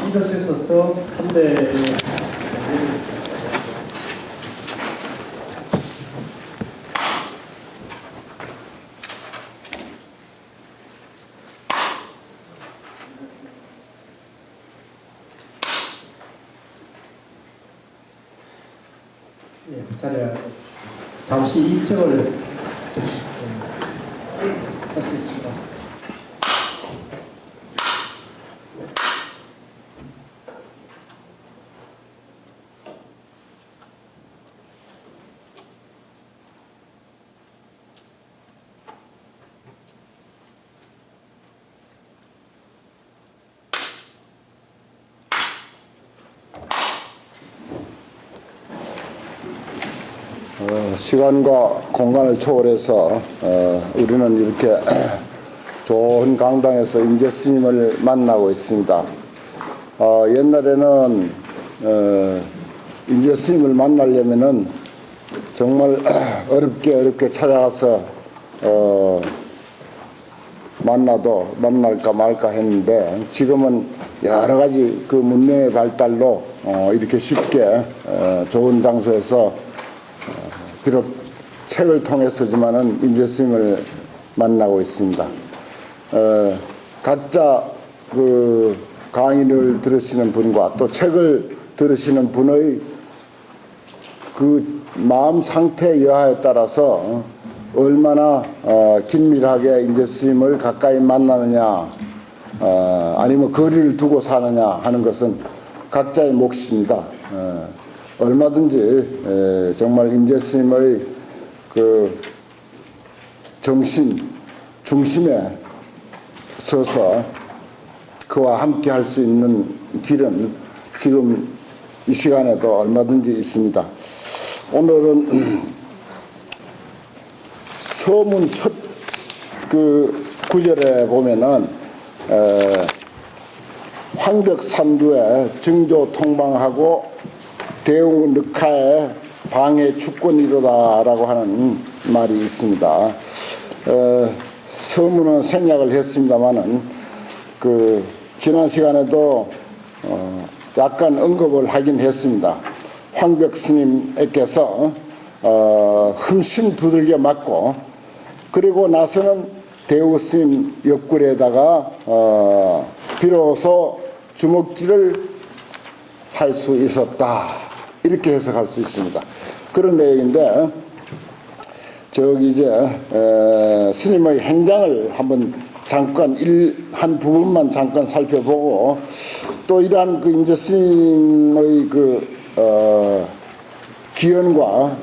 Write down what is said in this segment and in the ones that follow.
이것에 있어서 3대 자리에 잠시 입장을 할 수 있습니다. 시간과 공간을 초월해서 우리는 이렇게 좋은 강당에서 임재 스님을 만나고 있습니다. 옛날에는 임재 스님을 만나려면은 정말 어렵게 찾아가서 만날까 말까 했는데, 지금은 여러 가지 그 문명의 발달로 이렇게 쉽게 좋은 장소에서 비록 책을 통해서지만은 임재 스님을 만나고 있습니다. 각자 그 강의를 들으시는 분과 또 책을 들으시는 분의 그 마음 상태에 여하에 따라서 얼마나 긴밀하게 임재 스님을 가까이 만나느냐, 아니면 거리를 두고 사느냐 하는 것은 각자의 몫입니다. 얼마든지 정말 임재 스님의 그 정신 중심에 서서 그와 함께 할 수 있는 길은 지금 이 시간에도 얼마든지 있습니다. 오늘은 서문 첫 그 구절에 보면은 황벽산두에 증조 통방하고 대웅 늑하의 방해 주권이로다라고 하는 말이 있습니다. 서문은 생략을 했습니다만은 그 지난 시간에도 약간 언급을 하긴 했습니다. 황벽 스님께서 흠심 두들겨 맞고, 그리고 나서는 대우 스님 옆구리에다가 비로소 주먹질을 할 수 있었다, 이렇게 해석할 수 있습니다. 그런 내용인데, 저기 이제 스님의 행장을 한번 잠깐 한 부분만 잠깐 살펴보고, 또 이러한 그 임재 스님의 그 기연과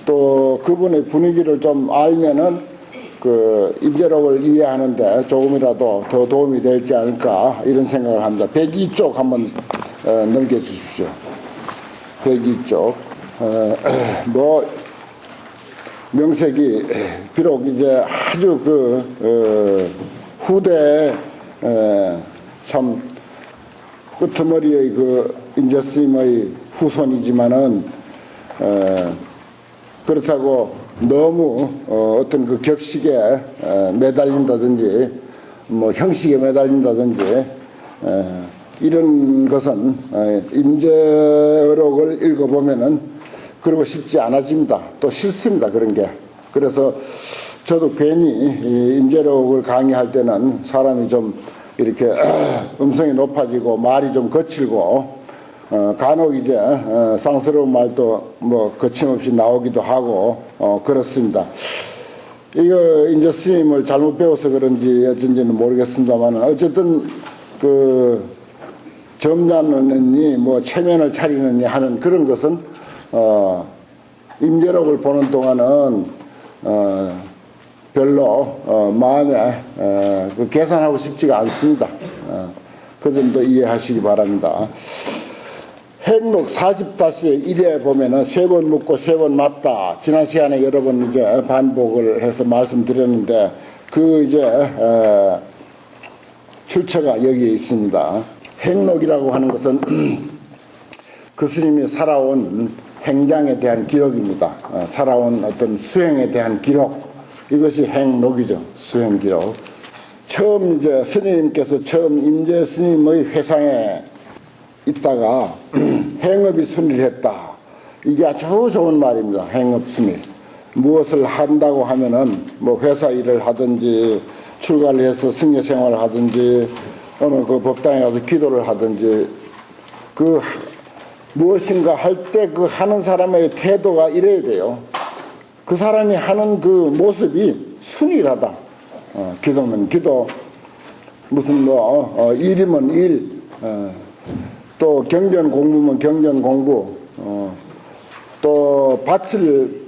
또 그분의 분위기를 좀 알면은 그 임재록을 이해하는데 조금이라도 더 도움이 되지 않을까, 이런 생각을 합니다. 102쪽 한번 넘겨주십시오. 102쪽. 뭐 명색이 비록 이제 아주 그 후대에 참 끄트머리의 그 임재 스님의 후손이지만은 그렇다고 너무 어떤 그 격식에 매달린다든지 뭐 형식에 매달린다든지 이런 것은 임재록을 읽어보면은 그러고 싶지 않아집니다. 또 싫습니다, 그런 게. 그래서 저도 괜히 임재록을 강의할 때는 사람이 좀 이렇게 음성이 높아지고 말이 좀 거칠고 간혹 이제 쌍스러운 말도 뭐 거침없이 나오기도 하고 그렇습니다. 이거 임재 스님을 잘못 배워서 그런지 어쩐지는 모르겠습니다만, 어쨌든 그 점잖느니 뭐 체면을 차리느니 하는 그런 것은 임재록을 보는 동안은 별로 마음에 그 계산하고 싶지가 않습니다. 그 점도 이해하시기 바랍니다. 행록 40-1에 보면은 3번 묻고 3번 맞다. 지난 시간에 여러 번 이제 반복을 해서 말씀드렸는데, 그 이제 출처가 여기에 있습니다. 행록이라고 하는 것은 그 스님이 살아온 행장에 대한 기록입니다. 살아온 어떤 수행에 대한 기록, 이것이 행록이죠. 수행 기록. 처음 이제 스님께서 처음 임재 스님의 회상에 있다가 행업이 순일했다. 이게 아주 좋은 말입니다. 행업 순일. 무엇을 한다고 하면은 뭐 회사 일을 하든지 출가를 해서 승려 생활을 하든지 어느 그 법당에 가서 기도를 하든지 그 무엇인가 할 때 그 하는 사람의 태도가 이래야 돼요. 그 사람이 하는 그 모습이 순일하다. 기도면 기도, 무슨 일이면 일, 또 경전 공부면 경전 공부, 또 밭을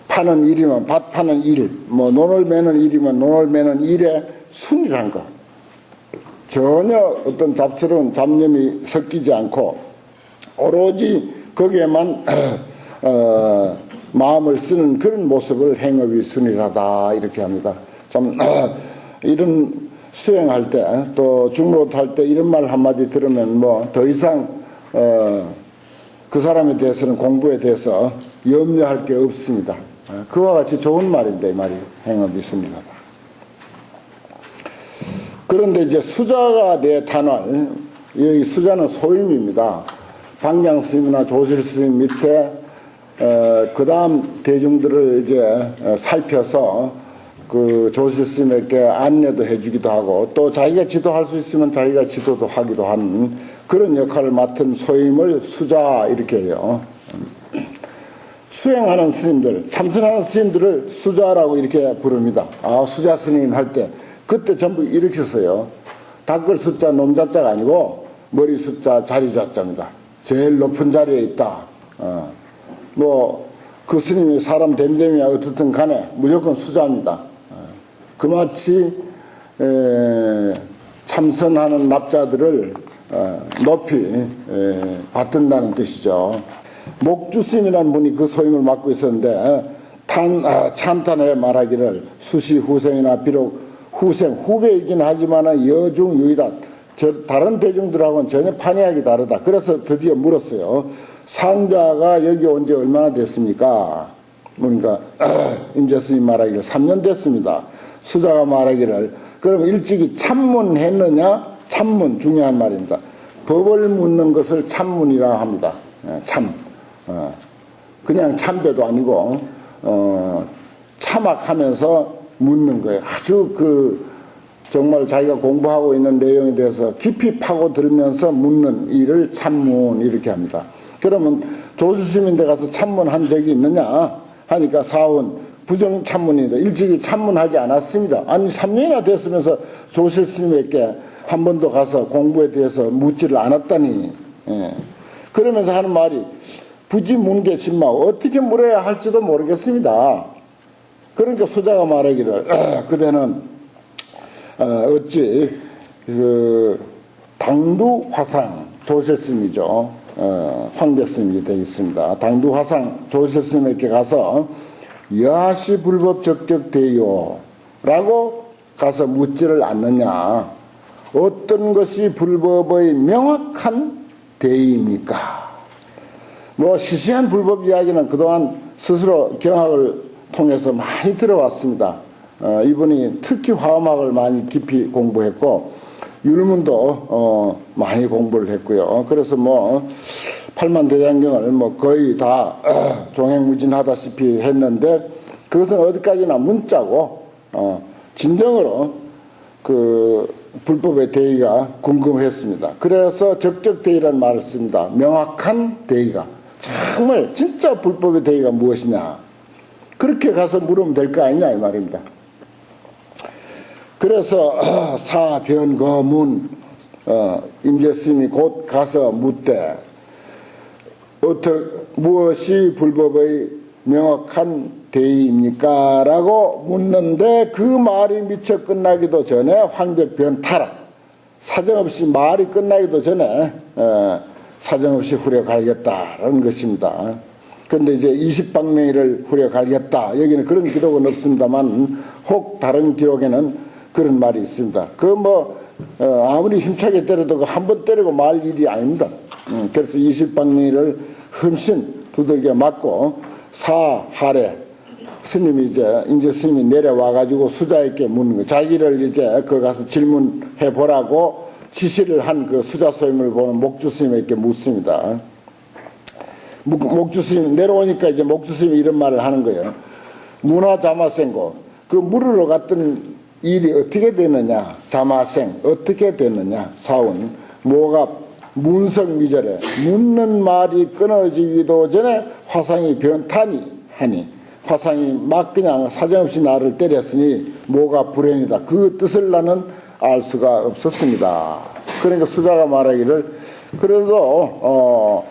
파는 일이면 밭 파는 일, 뭐 논을 매는 일이면 논을 매는 일에 순일한 거. 전혀 어떤 잡스러운 잡념이 섞이지 않고 오로지 거기에만 마음을 쓰는 그런 모습을 행업이 순일하다 이렇게 합니다. 참 이런 수행할 때 또 중로도 할 때 이런 말 한마디 들으면 뭐 더 이상 그 사람에 대해서는 공부에 대해서 염려할 게 없습니다. 그와 같이 좋은 말인데 이 말이 행업이 순일하다. 그런데 이제 수자가 내 탄활, 여기 수자는 소임입니다. 방장 스님이나 조실 스님 밑에 그 다음 대중들을 이제 살펴서 그 조실 스님에게 안내도 해주기도 하고 또 자기가 지도할 수 있으면 자기가 지도도 하기도 하는 그런 역할을 맡은 소임을 수자 이렇게 해요. 수행하는 스님들, 참선하는 스님들을 수자라고 이렇게 부릅니다. 수자 스님 할 때 그때 전부 이렇게 써요. 닦을 숫자 놈자자가 아니고 머리 숫자 자리 자자입니다. 제일 높은 자리에 있다. 그 스님이 사람 됨됨이야 어떻든 간에 무조건 수자입니다. 그마치 참선하는 납자들을 높이 받든다는 뜻이죠. 목주스님이라는 분이 그 소임을 맡고 있었는데 찬탄에 말하기를 수시 후생이나 비록 후배이긴 하지만 여중유이다. 다른 대중들하고는 전혀 판이하기 다르다. 그래서 드디어 물었어요. 상자가 여기 온 지 얼마나 됐습니까? 그러니까 임재스님 말하기를 3년 됐습니다. 수자가 말하기를 그럼 일찍이 참문했느냐? 참문 중요한 말입니다. 법을 묻는 것을 참문이라 합니다. 참. 그냥 참배도 아니고 참학하면서 묻는 거예요. 아주 정말 자기가 공부하고 있는 내용에 대해서 깊이 파고들면서 묻는 일을 참문 이렇게 합니다. 그러면 조수스님인데 가서 참문한 적이 있느냐 하니까 사원 부정 참문이다. 일찍이 참문하지 않았습니다. 아니 3년이나 됐으면서 조실스님에게 한 번도 가서 공부에 대해서 묻지를 않았다니. 그러면서 하는 말이 부지문계신마 어떻게 물어야 할지도 모르겠습니다. 그러니까 수자가 말하기를 그대는 어찌 당두화상 조실스님이죠. 황백스님이 되겠습니다. 당두화상 조실스님에게 가서 여하시 불법 적적대요 라고 가서 묻지를 않느냐. 어떤 것이 불법의 명확한 대의입니까? 시시한 불법 이야기는 그동안 스스로 경학을 통해서 많이 들어왔습니다. 이분이 특히 화엄학을 많이 깊이 공부했고 율문도 많이 공부를 했고요. 그래서 팔만대장경을 거의 다 종횡무진하다시피 했는데 그것은 어디까지나 문자고 진정으로 그 불법의 대의가 궁금했습니다. 그래서 적적대의라는 말을 씁니다. 명확한 대의가 정말 진짜 불법의 대의가 무엇이냐 그렇게 가서 물으면 될 거 아니냐 이 말입니다. 그래서 사변거문 임재스님이 곧 가서 묻되 무엇이 불법의 명확한 대의입니까? 라고 묻는데 그 말이 미처 끝나기도 전에 황벽변 타락 사정없이 말이 끝나기도 전에 사정없이 후려갈겠다라는 것입니다. 그런데 이제 20방맹이를 후려갈겠다 여기는 그런 기록은 없습니다만 혹 다른 기록에는 그런 말이 있습니다. 아무리 힘차게 때려도 한 번 때리고 말 일이 아닙니다. 그래서 20방맹이를 흠씬 두들겨 맞고 사하래 스님이 이제 임재 스님이 내려와 가지고 수자에게 묻는 거 자기를 이제 그 가서 질문해 보라고 지시를 한 그 수자스님을 보는 목주 스님에게 묻습니다. 목주 스님 내려오니까 이제 목주 스님이 이런 말을 하는 거예요. 문화자마생고 그 물으러 갔던 일이 어떻게 되느냐, 자마생 어떻게 되느냐, 사운 뭐가 문성미절에 묻는 말이 끊어지기도 전에 화상이 변타니 하니 화상이 막 그냥 사정없이 나를 때렸으니 뭐가 불행이다. 그 뜻을 나는 알 수가 없었습니다. 그러니까 수자가 말하기를 그래도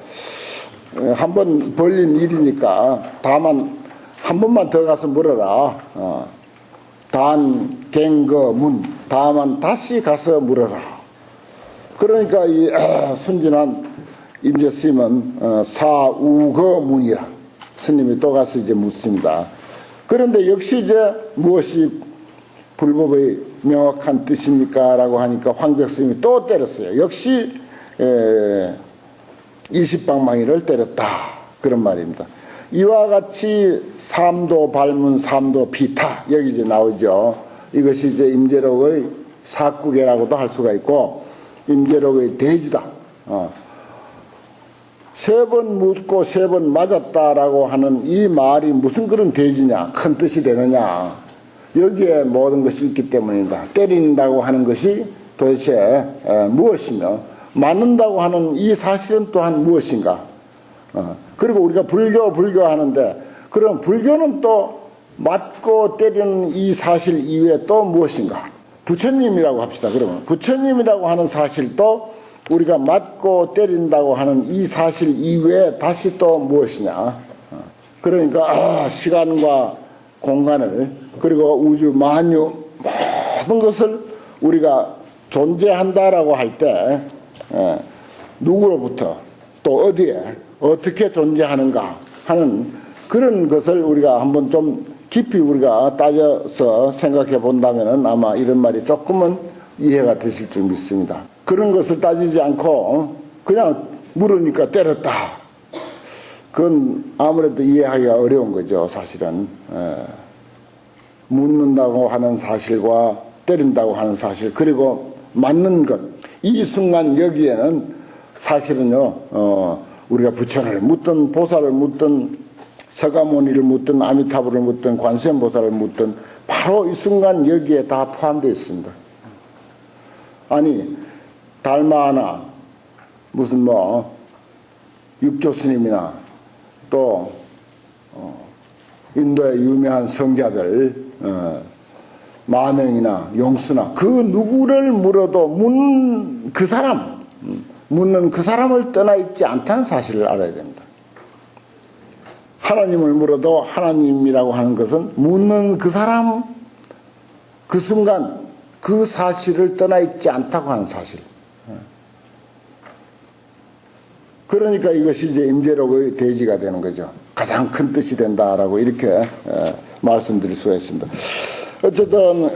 한번 벌린 일이니까 다만 한 번만 더 가서 물어라. 단 갱거문 다만 다시 가서 물어라. 그러니까 이 순진한 임재스님은 사우거문이라 스님이 또 가서 이제 묻습니다. 그런데 역시 이제 무엇이 불법의 명확한 뜻입니까? 라고 하니까 황벽스님이 또 때렸어요. 역시 일십방망이를 때렸다. 그런 말입니다. 이와 같이 삼도 발문 삼도 비타 여기 이제 나오죠. 이것이 이제 임재록의 사구계라고도 할 수가 있고 임재록의 대지다. 세 번 묻고 세 번 맞았다라고 하는 이 말이 무슨 그런 대지냐, 큰 뜻이 되느냐. 여기에 모든 것이 있기 때문이다. 때린다고 하는 것이 도대체 무엇이며 맞는다고 하는 이 사실은 또한 무엇인가. 그리고 우리가 불교 하는데 그럼 불교는 또 맞고 때리는 이 사실 이외에 또 무엇인가. 부처님이라고 합시다. 그러면 부처님이라고 하는 사실도 우리가 맞고 때린다고 하는 이 사실 이외에 다시 또 무엇이냐. 그러니까 시간과 공간을 그리고 우주 만유 모든 것을 우리가 존재한다라고 할 때 누구로부터 또 어디에 어떻게 존재하는가 하는 그런 것을 우리가 한번 좀 깊이 우리가 따져서 생각해 본다면 아마 이런 말이 조금은 이해가 되실 줄 믿습니다. 그런 것을 따지지 않고 그냥 물으니까 때렸다. 그건 아무래도 이해하기가 어려운 거죠. 사실은 묻는다고 하는 사실과 때린다고 하는 사실 그리고 맞는 것 이 순간 여기에는 사실은요 우리가 부처를 묻든 보살을 묻든 서가모니를 묻든 아미타불을 묻든 관세음보살을 묻든 바로 이 순간 여기에 다 포함되어 있습니다. 아니 달마나 무슨 뭐 육조스님이나 또 인도의 유명한 성자들 마명이나 용수나 그 누구를 물어도 묻는 그 사람을 떠나 있지 않다는 사실을 알아야 됩니다. 하나님을 물어도 하나님이라고 하는 것은 묻는 그 사람 그 순간 그 사실을 떠나 있지 않다고 하는 사실. 그러니까 이것이 이제 임재록의 대지가 되는 거죠. 가장 큰 뜻이 된다라고 이렇게 말씀드릴 수가 있습니다. 어쨌든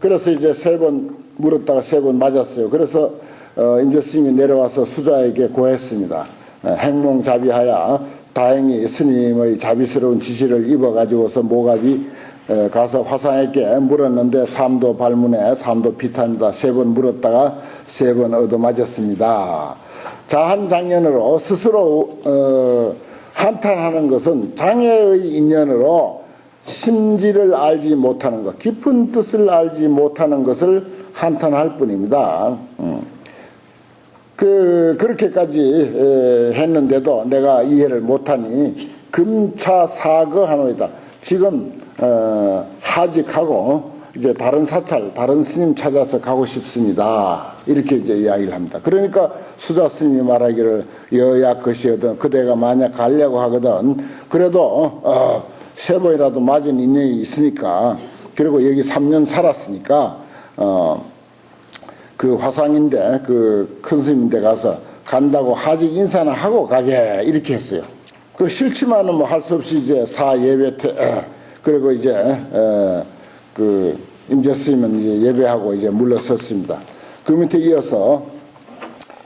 그래서 이제 세 번 물었다가 세 번 맞았어요. 그래서 임재스님이 내려와서 수자에게 고했습니다. 행몽자비하야 다행히 스님의 자비스러운 지시를 입어가지고서 모갑이 가서 화상에게 물었는데 삼도 발문에 삼도 비타입니다. 세 번 물었다가 세 번 얻어맞았습니다. 자한장년으로 스스로 한탄하는 것은 장애의 인연으로 심지를 알지 못하는 것, 깊은 뜻을 알지 못하는 것을 한탄할 뿐입니다. 그렇게까지 했는데도 내가 이해를 못하니 금차사거하노이다. 지금 하직하고 이제 다른 사찰, 다른 스님 찾아서 가고 싶습니다. 이렇게 이제 이야기를 합니다. 그러니까 수자 스님이 말하기를 여야 것이거든 그대가 만약 가려고 하거든 그래도 세 번이라도 맞은 인연이 있으니까 그리고 여기 3년 살았으니까 그 화상인데 그 큰 스님인데 가서 간다고 하직 인사는 하고 가게 이렇게 했어요. 그 싫지만은 뭐 할 수 없이 이제 사예배 그리고 이제 그 임재스님은 이제 예배하고 이제 물러섰습니다. 그 밑에 이어서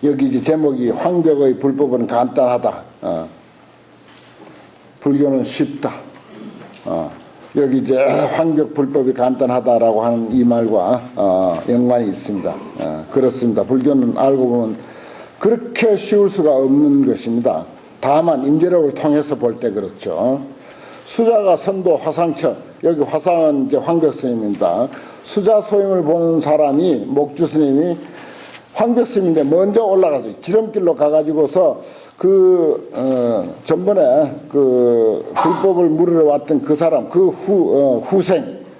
여기 이제 제목이 황벽의 불법은 간단하다. 불교는 쉽다. 여기 이제 황벽 불법이 간단하다라고 하는 이 말과 연관이 있습니다. 그렇습니다. 불교는 알고 보면 그렇게 쉬울 수가 없는 것입니다. 다만 임재력을 통해서 볼 때 그렇죠. 수자가 선도 화상처, 여기 화상은 이제 황벽스님입니다. 수자 소임을 보는 사람이 목주스님이 황벽스님인데 먼저 올라가서 지름길로 가가지고서 전번에 불법을 물으러 왔던 그 사람,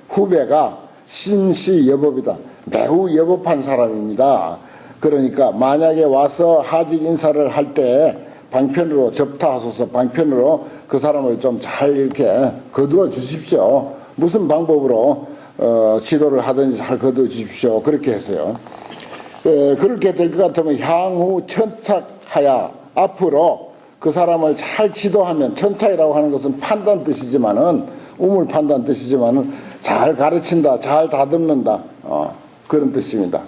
후배가 신시 여법이다. 매우 여법한 사람입니다. 그러니까 만약에 와서 하직 인사를 할 때 방편으로 접타하소서, 방편으로 그 사람을 좀 잘 이렇게 거두어 주십시오. 무슨 방법으로 지도를 하든지 잘 거두어 주십시오. 그렇게 했어요. 그렇게 될 것 같으면 향후 천착하야, 앞으로 그 사람을 잘 지도하면, 천착이라고 하는 것은 판단 뜻이지만은, 우물 판단 뜻이지만은 잘 가르친다, 잘 다듬는다, 그런 뜻입니다.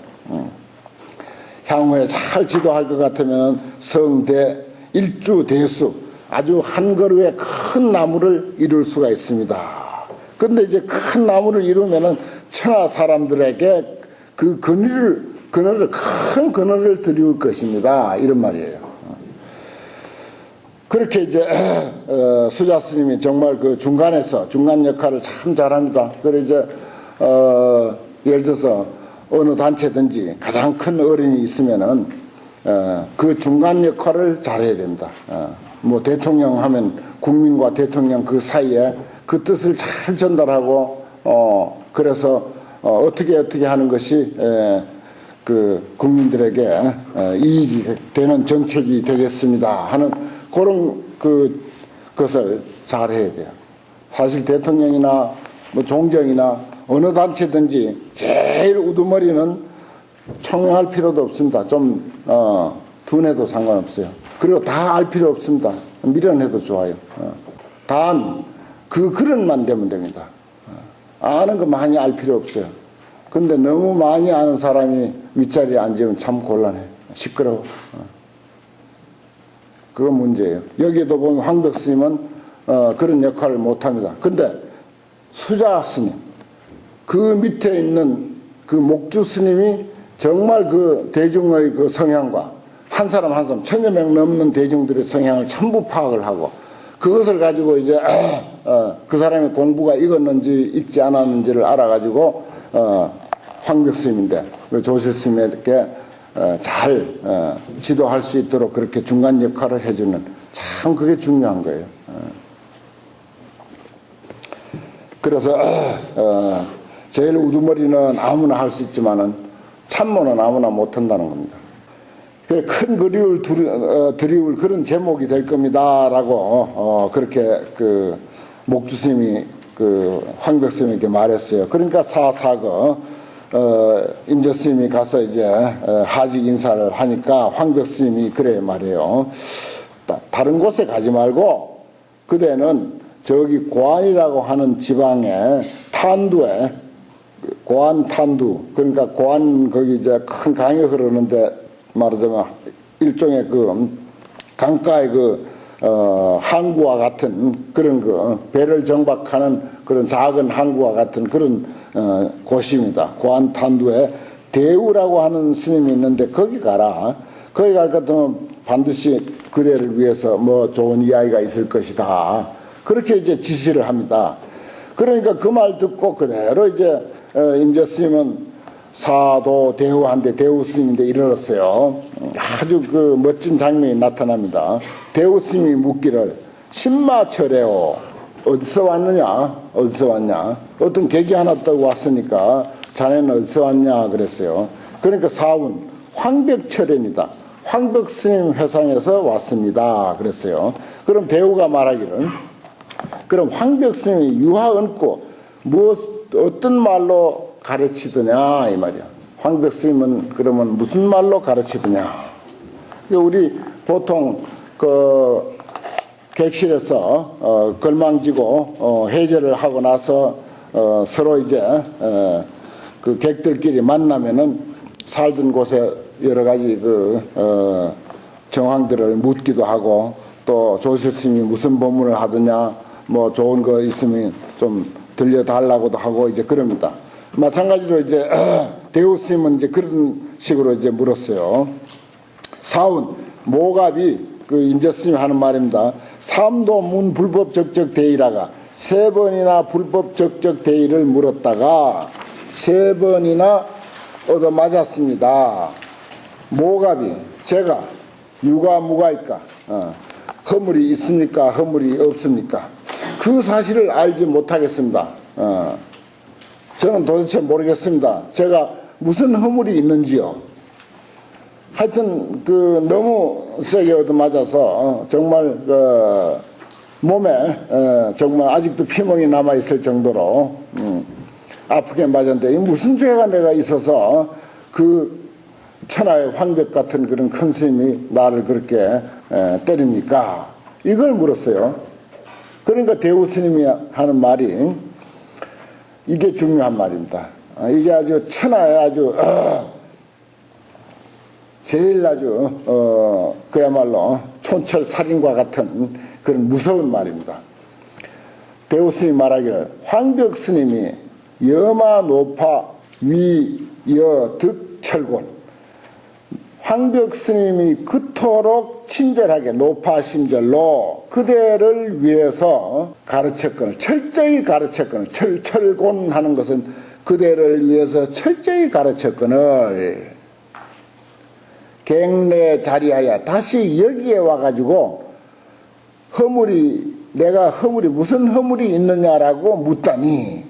향후에 잘 지도할 것 같으면 성대, 일주대수, 아주 한 그루의 큰 나무를 이룰 수가 있습니다. 근데 이제 큰 나무를 이루면은 천하 사람들에게 그 큰 그늘을 드릴 것입니다. 이런 말이에요. 그렇게 이제 수자 스님이 정말 그 중간 역할을 참 잘합니다. 그래서 이제 예를 들어서 어느 단체든지 가장 큰 어른이 있으면은 그 중간 역할을 잘해야 됩니다. 뭐 대통령 하면 국민과 대통령 그 사이에 그 뜻을 잘 전달하고 그래서 어떻게 하는 것이 그 국민들에게 이익이 되는 정책이 되겠습니다 하는 그런 것을 잘 해야 돼요. 사실 대통령이나 뭐 종정이나 어느 단체든지 제일 우두머리는 청명할 필요도 없습니다. 좀 둔해도 상관없어요. 그리고 다 알 필요 없습니다. 미련해도 좋아요. 단 그 그릇만 되면 됩니다. 아는 거 많이 알 필요 없어요. 근데 너무 많이 아는 사람이 윗자리에 앉으면 참 곤란해. 시끄러워. 그건 문제예요. 여기에도 보면 황벽 스님은 그런 역할을 못합니다. 근데 수자 스님, 그 밑에 있는 그 목주 스님이 정말 그 대중의 그 성향과 한 사람 한 사람 1000여 명 넘는 대중들의 성향을 전부 파악을 하고 그것을 가지고 이제 그 사람의 공부가 익었는지 익지 않았는지를 알아가지고 황벽 스님인데 조실 스님에게 잘 지도할 수 있도록 그렇게 중간 역할을 해주는, 참 그게 중요한 거예요. 그래서 제일 우두머리는 아무나 할 수 있지만은 참모는 아무나 못한다는 겁니다. 큰 그리울 드리울 그런 제목이 될 겁니다라고 그렇게 그 목주 스님이 그 황벽 스님에게 말했어요. 그러니까 사사거 임재 스님이 가서 이제 하직 인사를 하니까 황벽 스님이 그래 말해요. 다른 곳에 가지 말고 그대는 저기 고안이라고 하는 지방에 탄두에, 고안 탄두, 그러니까 고안 거기 이제 큰 강이 흐르는데 말하자면 일종의 그 강가의 그 항구와 같은 그런 그 배를 정박하는 그런 작은 항구와 같은 그런 곳입니다. 고안 탄두에 대우라고 하는 스님이 있는데 거기 가라. 거기 갈 것 같으면 반드시 그대를 위해서 뭐 좋은 이야기가 있을 것이다. 그렇게 이제 지시를 합니다. 그러니까 그 말 듣고 그대로 이제 임재 스님은 사도 대우한데 대우 스님인데 이르렀어요. 아주 그 멋진 장면이 나타납니다. 대우 스님이 묻기를 신마철에오, 어디서 왔느냐? 어디서 왔냐? 어떤 계기 하나 떠고 왔으니까 자네는 어디서 왔냐? 그랬어요. 그러니까 사운 황벽철입니다. 황벽 스님 회상에서 왔습니다. 그랬어요. 그럼 대우가 말하기를, 그럼 황벽 스님이 유화 얹고 어떤 말로 가르치더냐 이 말이야. 황벽 스님은 그러면 무슨 말로 가르치더냐. 우리 보통 그 객실에서 걸망지고 해제를 하고 나서 서로 이제 그 객들끼리 만나면은 살던 곳에 여러 가지 그 정황들을 묻기도 하고 또 조실 스님이 무슨 법문을 하더냐, 뭐 좋은 거 있으면 좀 들려달라고도 하고 이제 그럽니다. 마찬가지로 이제 대우스님은 이제 그런 식으로 이제 물었어요. 사운, 모갑이 그 임재스님이 하는 말입니다. 삼도 문 불법 적적 대의라가 세 번이나 불법 적적 대의를 물었다가 세 번이나 얻어맞았습니다. 모갑이 제가 유가 무가일까? 허물이 있습니까? 허물이 없습니까? 그 사실을 알지 못하겠습니다. 저는 도대체 모르겠습니다. 제가 무슨 허물이 있는지요. 하여튼 그 너무 세게 얻어맞아서 정말 그 몸에 정말 아직도 피멍이 남아 있을 정도로 아프게 맞았는데 무슨 죄가 내가 있어서 그 천하의 황벽 같은 그런 큰 스님이 나를 그렇게 때립니까? 이걸 물었어요. 그러니까 대우 스님이 하는 말이 이게 중요한 말입니다. 이게 아주 천하의 아주 제일 아주 그야말로 촌철살인과 같은 그런 무서운 말입니다. 대우 스님이 말하기를 황벽 스님이 여마 노파 위여 득철곤 황벽 스님이 그토록 친절하게 노파심절로 그대를 위해서 가르쳤거늘 철저히 가르쳤거늘 철곤 하는 것은 그대를 위해서 철저히 가르쳤거늘 갱내 자리하여 다시 여기에 와가지고 내가 허물이 무슨 허물이 있느냐라고 묻다니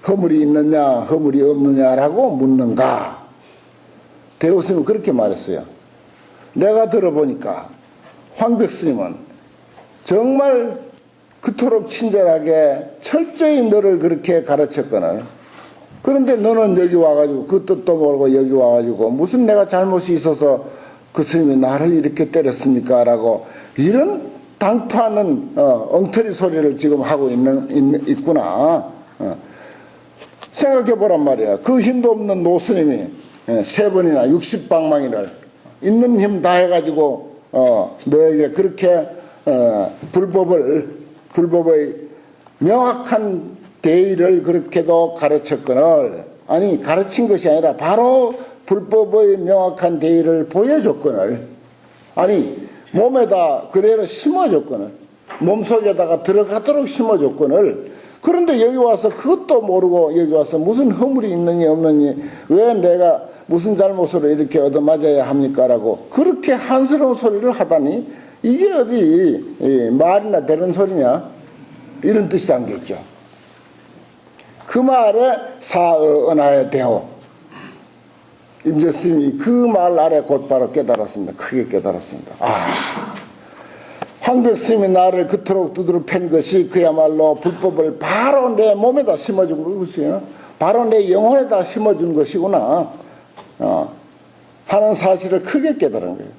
허물이 있느냐 허물이 없느냐라고 묻는가. 대우스님은 그렇게 말했어요. 내가 들어보니까 황벽 스님은 정말 그토록 친절하게 철저히 너를 그렇게 가르쳤거늘 그런데 너는 여기 와가지고 그 뜻도 모르고 여기 와가지고 무슨 내가 잘못이 있어서 그 스님이 나를 이렇게 때렸습니까? 라고 이런 당토하는 엉터리 소리를 지금 하고 있구나. 생각해보란 말이야. 그 힘도 없는 노스님이 세 번이나 60방망이를 있는 힘 다 해가지고 너에게 그렇게 불법의 명확한 대의를 그렇게도 가르쳤거늘 아니 가르친 것이 아니라 바로 불법의 명확한 대의를 보여줬거늘 아니 몸에다 그대로 심어줬거늘 몸속에다가 들어가도록 심어줬거늘 그런데 여기 와서 그것도 모르고 여기 와서 무슨 허물이 있느니 없느니 왜 내가 무슨 잘못으로 이렇게 얻어맞아야 합니까? 라고 그렇게 한스러운 소리를 하다니 이게 어디 말이나 되는 소리냐 이런 뜻이 담겼죠. 그 말에 사은하에 대호 임재스님이 그 말 아래 곧바로 깨달았습니다. 크게 깨달았습니다. 황벽 스님이 나를 그토록 두드러 팬 것이 그야말로 불법을 바로 내 몸에다 심어준 것이에요. 바로 내 영혼에다 심어준 것이구나 하는 사실을 크게 깨달은 거예요.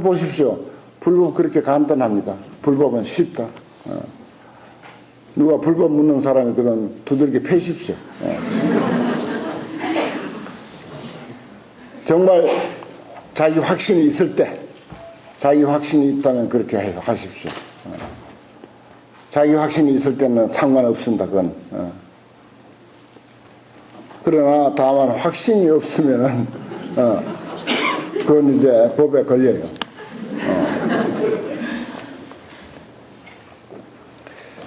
보십시오. 불법 그렇게 간단합니다. 불법은 쉽다. 누가 불법 묻는 사람이거든 두들겨 패십시오. 정말 자기 확신이 있을 때 자기 확신이 있다면 그렇게 하십시오. 자기 확신이 있을 때는 상관없습니다. 그건. 그러나 다만 확신이 없으면은 그건 이제 법에 걸려요.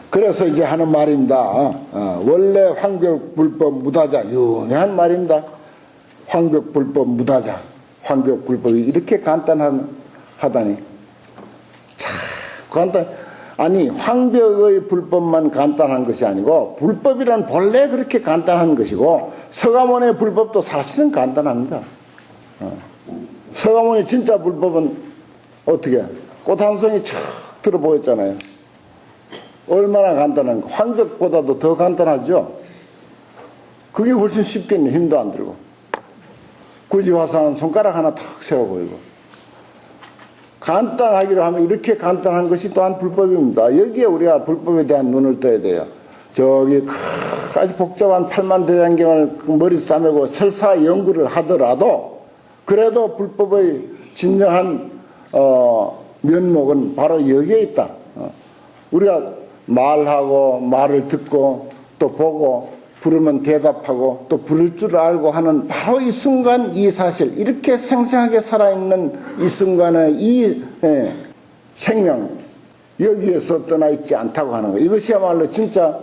그래서 이제 하는 말입니다. 원래 황벽 불법 무다자 유명한 말입니다. 황벽 불법 무다자 황벽 불법이 이렇게 간단하다니 참 간단. 아니 황벽의 불법만 간단한 것이 아니고 불법이란 본래 그렇게 간단한 것이고 서가모니의 불법도 사실은 간단합니다. 서가모니 진짜 불법은 어떻게 꽃 한 송이 척 들어 보였잖아요. 얼마나 간단한 거. 황벽보다도 더 간단하죠. 그게 훨씬 쉽겠네. 힘도 안 들고 굳이 화상은 손가락 하나 탁 세워 보이고 간단하기로 하면 이렇게 간단한 것이 또한 불법입니다. 여기에 우리가 불법에 대한 눈을 떠야 돼요. 저기 아주 복잡한 팔만대장경을 머리 싸매고 설사 연구를 하더라도 그래도 불법의 진정한 면목은 바로 여기에 있다. 우리가 말하고 말을 듣고 또 보고 부르면 대답하고 또 부를 줄 알고 하는 바로 이 순간 이 사실, 이렇게 생생하게 살아있는 이 순간의 이 생명, 여기에서 떠나 있지 않다고 하는 거예요. 이것이야말로 진짜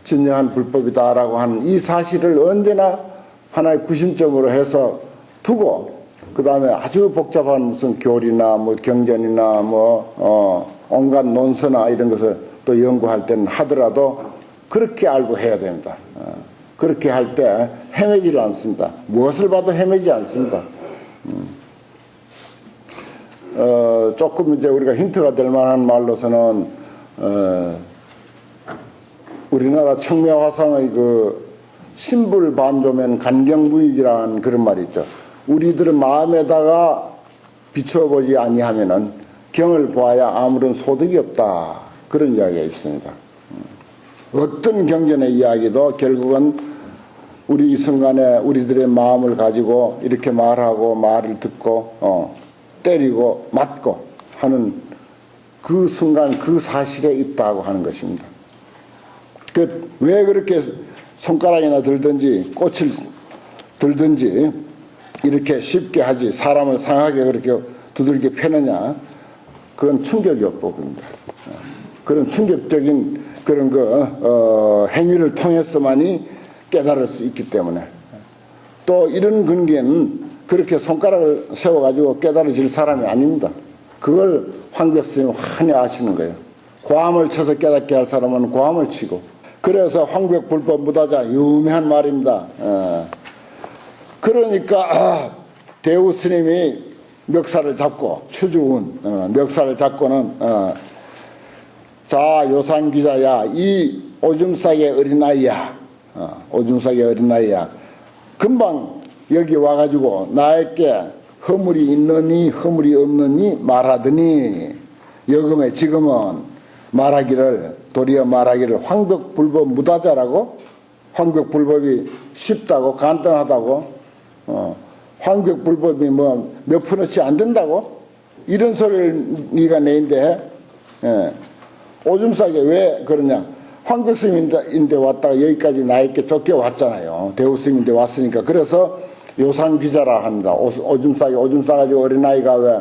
진정한 불법이다라고 하는 이 사실을 언제나 하나의 구심점으로 해서 두고, 그 다음에 아주 복잡한 무슨 교리나 뭐 경전이나 뭐 온갖 논서나 이런 것을 또 연구할 때는 하더라도 그렇게 알고 해야 됩니다. 그렇게 할 때 헤매지를 않습니다. 무엇을 봐도 헤매지 않습니다. 조금 이제 우리가 힌트가 될 만한 말로서는 우리나라 청매화상의 그 신불반조면 간경무익이라는 그런 말이 있죠. 우리들의 마음에다가 비춰보지 아니하면은 경을 보아야 아무런 소득이 없다, 그런 이야기가 있습니다. 어떤 경전의 이야기도 결국은 우리 이 순간에 우리들의 마음을 가지고 이렇게 말하고 말을 듣고 때리고 맞고 하는 그 순간 그 사실에 있다고 하는 것입니다. 왜 그렇게 손가락이나 들든지 꽃을 들든지 이렇게 쉽게 하지 사람을 상하게 그렇게 두들겨 패느냐, 그건 충격요법입니다. 그런 충격적인 그런 행위를 통해서만이 깨달을 수 있기 때문에, 또 이런 근기에는 그렇게 손가락을 세워가지고 깨달아질 사람이 아닙니다. 그걸 황벽스님이 환히 아시는 거예요. 고함을 쳐서 깨닫게 할 사람은 고함을 치고. 그래서 황벽불법 무다자 유명한 말입니다. 그러니까 대우 스님이 멱살을 잡고 추주운 멱살을 잡고는 자 요산기자야, 이 오줌싸개 어린아이야, 오줌싸개 어린아이야, 금방 여기 와가지고 나에게 허물이 있느니 허물이 없느니 말하더니 여금에 지금은 말하기를, 도리어 말하기를 황벽불법 무다자라고, 황벽불법이 쉽다고 간단하다고, 황벽불법이 뭐 몇 푼어치 안 된다고, 이런 소리를 네가 내인데 오줌싸게 왜 그러냐. 황벽스님인데 왔다가 여기까지 나에게 쫓겨왔잖아요. 대우스님인데 왔으니까. 그래서 요상비자라 합니다. 오줌 싸가지고 어린아이가 왜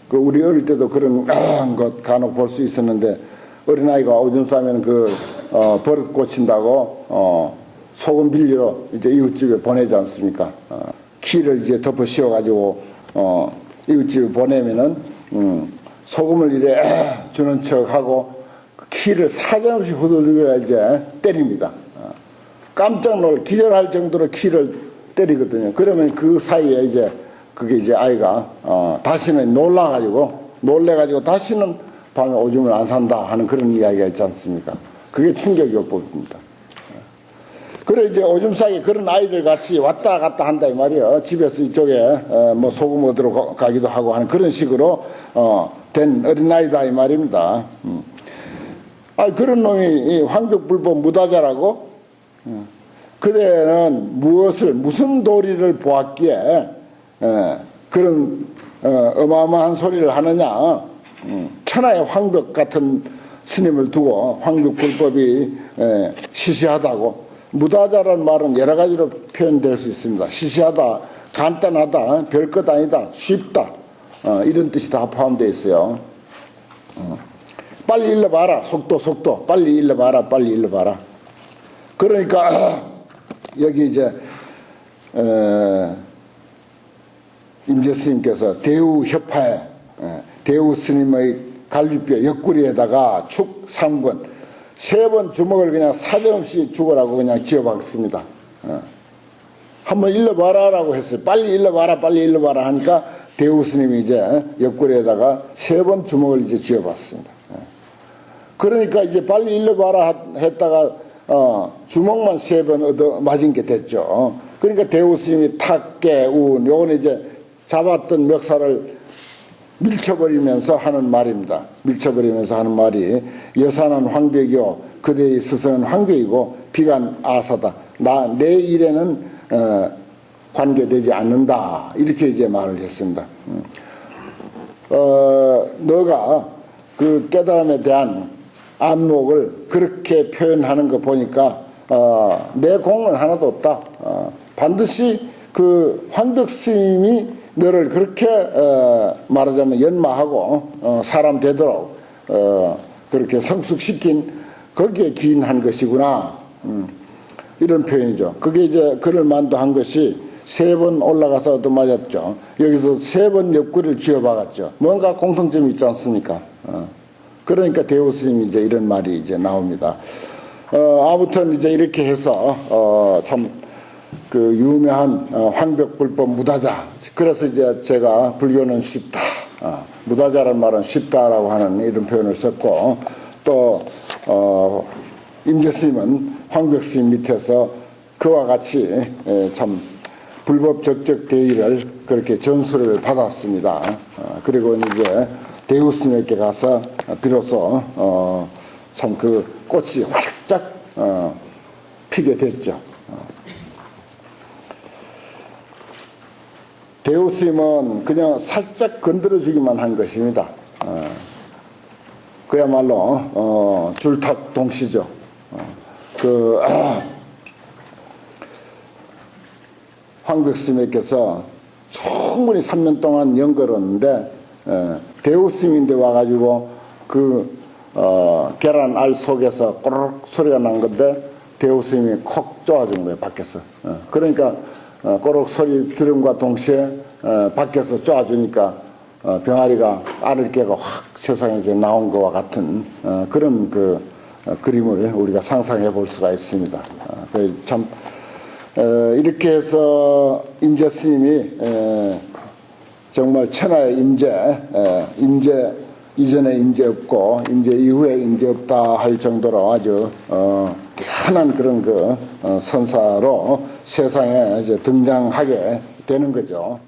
그 우리 어릴 때도 그런 것 간혹 볼 수 있었는데, 어린아이가 오줌 싸면 버릇 고친다고 소금 빌리러 이제 이웃집에 보내지 않습니까? 키를 이제 덮어 씌워가지고 이웃집에 보내면은 소금을 이래 주는 척하고 키를 사정없이 후들들어 이제 때립니다. 깜짝 놀라 기절할 정도로 키를 때리거든요. 그러면 그 사이에 이제 그게 이제 아이가 다시는 놀래가지고 다시는 밤에 오줌을 안 산다 하는 그런 이야기가 있지 않습니까? 그게 충격요법입니다. 그래 이제 오줌 싸기 그런 아이들 같이 왔다 갔다 한다 이 말이에요. 집에서 이쪽에 뭐 소금 얻으러 가기도 하고 하는 그런 식으로 된 어린아이다 이 말입니다. 그런 놈이 이 황벽불법 무다자라고, 그대는 무슨 도리를 보았기에 그런 어마어마한 소리를 하느냐. 천하의 황벽 같은 스님을 두고 황벽불법이 시시하다고. 무다자라는 말은 여러 가지로 표현될 수 있습니다. 시시하다, 간단하다, 별것 아니다, 쉽다, 이런 뜻이 다 포함되어 있어요. 빨리 일러봐라, 속도, 빨리 일러봐라. 그러니까 여기 이제 임재스님께서 대우협파에 대우스님의 갈비뼈 옆구리에다가 축 3번 3번 주먹을 그냥 사정없이 죽으라고 그냥 지어박습니다. 한번 일러봐라라고 했어요. 빨리 일러봐라 하니까 대우스님이 이제 옆구리에다가 3번 주먹을 이제 지어봤습니다. 그러니까 이제 빨리 일러봐라 했다가 주먹만 3번 얻어 맞은 게 됐죠. 그러니까 대우스님이 탁깨운 요거는 이제 잡았던 멱살을 밀쳐버리면서 하는 말입니다. 밀쳐버리면서 하는 말이 여사는 황벽이요 그대의 스승은 황벽이고 비간 아사다. 내 일에는 관계되지 않는다. 이렇게 이제 말을 했습니다. 너가 그 깨달음에 대한 안목을 그렇게 표현하는 거 보니까 내 공은 하나도 없다. 반드시 그 황벽 스님이 너를 그렇게 말하자면 연마하고 사람 되도록 그렇게 성숙시킨 거기에 기인한 것이구나. 이런 표현이죠. 그게 이제 그를 만도한 것이 3번 올라가서 얻어맞았죠. 여기서 3번 옆구리를 쥐어박았죠. 뭔가 공통점이 있지 않습니까? 그러니까 대우 스님이 이제 이런 말이 이제 나옵니다. 아무튼 이제 이렇게 해서 참 그 유명한 황벽불법 무다자. 그래서 이제 제가 불교는 쉽다. 무다자라는 말은 쉽다라고 하는 이런 표현을 썼고, 또 임재 스님은 황벽 스님 밑에서 그와 같이 참 불법 적적 대의를 그렇게 전수를 받았습니다. 그리고 이제 대우 스님에게 가서 비로소 참 그 꽃이 활짝 피게 됐죠. 대우 스님은 그냥 살짝 건드려주기만 한 것입니다. 그야말로 줄탁 동시죠. 황벽 스님께서 충분히 3년 동안 연걸었는데 대우 스님인데 와가지고 그 계란 알 속에서 꼬르륵 소리가 난 건데 대우 스님이 콕 쪼아준 거예요, 밖에서. 그러니까 꼬르륵 소리 들음과 동시에 밖에서 쪼아주니까 병아리가 알을 깨고 확 세상에 이제 나온 것과 같은 그런 그 그림을 우리가 상상해 볼 수가 있습니다. 참 이렇게 해서 임재 스님이 정말 천하의 임재 이전에 임재 없고 임재 이후에 임재 없다 할 정도로 아주 뛰어난 그런 그 선사로 세상에 이제 등장하게 되는 거죠.